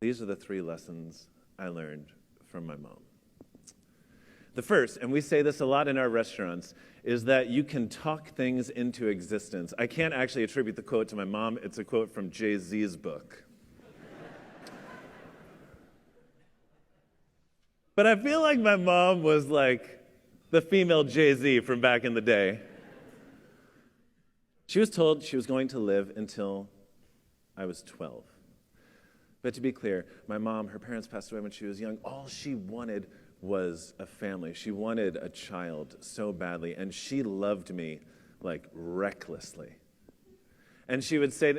These are the 3 lessons I learned from my mom. The first, and we say this a lot in our restaurants, is that you can talk things into existence. I can't actually attribute the quote to my mom. It's a quote from Jay-Z's book. But I feel like my mom was like the female Jay-Z from back in the day. She was told she was going to live until I was 12. But to be clear, my mom, her parents passed away when she was young. All she wanted was a family. She wanted a child so badly, and she loved me like recklessly. And she would say,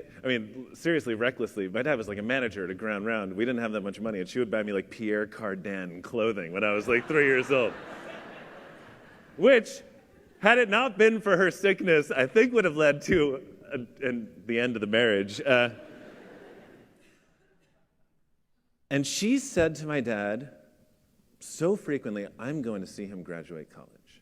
seriously, recklessly. My dad was like a manager at a Ground Round. We didn't have that much money, and she would buy me like Pierre Cardin clothing when I was like 3 years old. Which, had it not been for her sickness, I think would have led to the end of the marriage. And she said to my dad so frequently, I'm going to see him graduate college.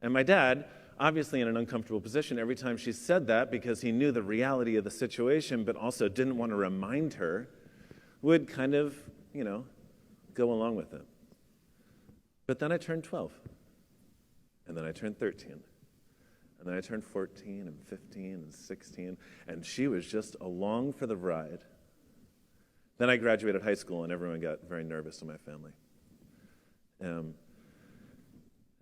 And my dad, obviously in an uncomfortable position every time she said that because he knew the reality of the situation but also didn't want to remind her, would kind of, go along with it. But then I turned 12. And then I turned 13. And then I turned 14 and 15 and 16. And she was just along for the ride. Then I graduated high school and everyone got very nervous in my family. And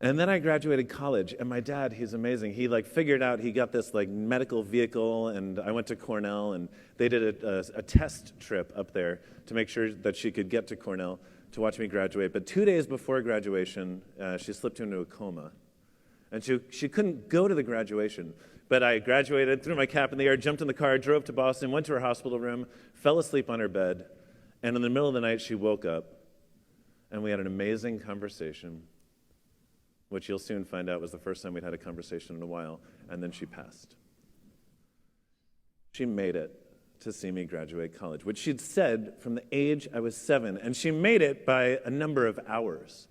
then I graduated college, and my dad, he's amazing. He figured out, he got this medical vehicle, and I went to Cornell, and they did a test trip up there to make sure that she could get to Cornell to watch me graduate. But 2 days before graduation, she slipped into a coma, and she couldn't go to the graduation. But I graduated, threw my cap in the air, jumped in the car, drove to Boston, went to her hospital room, fell asleep on her bed, and in the middle of the night, she woke up, and we had an amazing conversation, which you'll soon find out was the first time we'd had a conversation in a while, and then she passed. She made it to see me graduate college, which she'd said from the age I was 7, and she made it by a number of hours.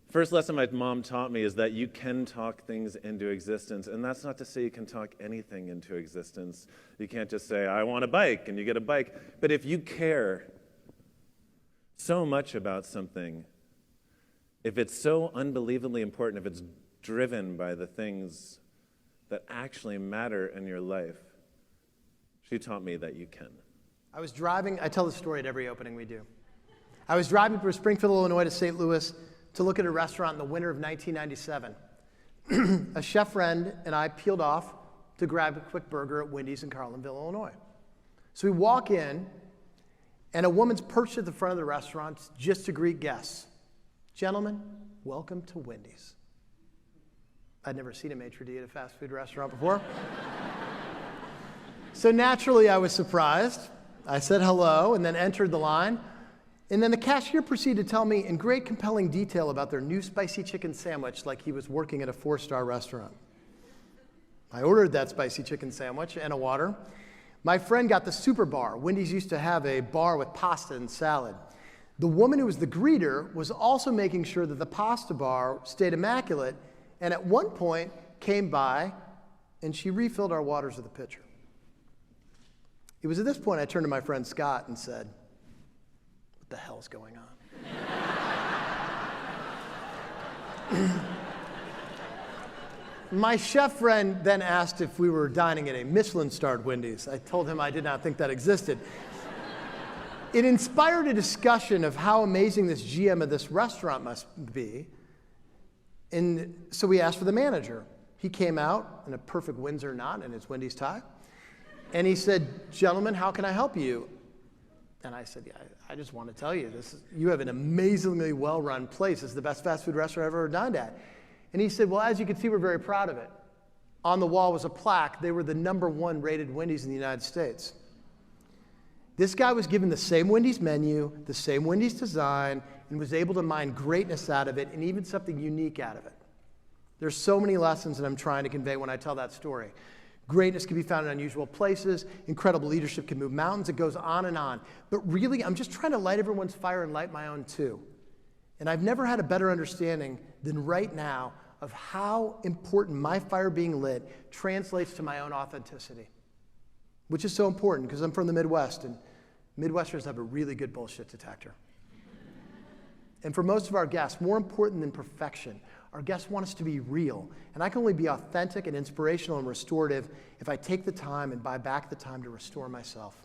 First lesson my mom taught me is that you can talk things into existence, and that's not to say you can talk anything into existence. You can't just say, I want a bike, and you get a bike. But if you care so much about something, if it's so unbelievably important, if it's driven by the things that actually matter in your life, she taught me that you can. I was driving, I tell this story at every opening we do. I was driving from Springfield, Illinois to St. Louis to look at a restaurant in the winter of 1997. A chef friend and I peeled off to grab a quick burger at Wendy's in Carlinville, Illinois. So we walk in, and a woman's perched at the front of the restaurant just to greet guests. Gentlemen, welcome to Wendy's. I'd never seen a maitre d' at a fast food restaurant before. So naturally, I was surprised. I said hello and then entered the line. And then the cashier proceeded to tell me in great compelling detail about their new spicy chicken sandwich like he was working at a 4-star restaurant. I ordered that spicy chicken sandwich and a water. My friend got the super bar. Wendy's used to have a bar with pasta and salad. The woman who was the greeter was also making sure that the pasta bar stayed immaculate, and at one point came by and she refilled our waters with a pitcher. It was at this point I turned to my friend Scott and said, what the hell's going on? My chef friend then asked if we were dining at a Michelin-starred Wendy's. I told him I did not think that existed. It inspired a discussion of how amazing this GM of this restaurant must be. And so we asked for the manager. He came out in a perfect Windsor knot and his Wendy's tie. And he said, gentlemen, how can I help you? And I said, yeah, I just want to tell you, you have an amazingly well-run place. It's the best fast food restaurant I've ever dined at. And he said, well, as you can see, we're very proud of it. On the wall was a plaque. They were the #1 rated Wendy's in the United States. This guy was given the same Wendy's menu, the same Wendy's design, and was able to mine greatness out of it and even something unique out of it. There's so many lessons that I'm trying to convey when I tell that story. Greatness can be found in unusual places. Incredible leadership can move mountains. It goes on and on. But really, I'm just trying to light everyone's fire and light my own too. And I've never had a better understanding than right now of how important my fire being lit translates to my own authenticity. which is so important because I'm from the Midwest, and Midwesterners have a really good bullshit detector. And for most of our guests, more important than perfection, our guests want us to be real. And I can only be authentic and inspirational and restorative if I take the time and buy back the time to restore myself.